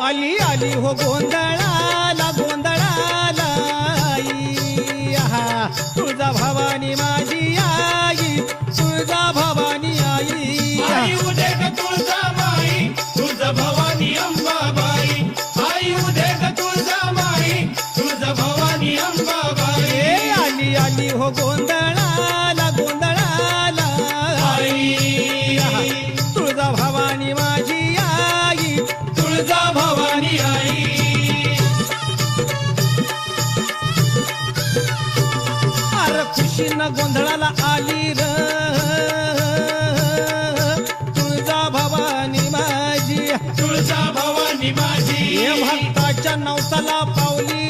आली आली हो गोंधळाला गोंधळाला आई आहा तुळजा भवानी माझी आई तुळजा भवानी आई आई उदे ग तुळजाबाई तुळजा भवानी अंबाबाई आई उदे ग तुळजाबाई तुळजा भवानी अंबाबाई ए आली आली हो गोंधळाला गोंधळाला आई तुळजा भवानी माझी आई तुळजा भवानी आई अर खुशीनं गोंधळाला आली र तुळजा भवानी माझी तुळजा भवानी माझी हे भक्ताच्या नवसाला पावली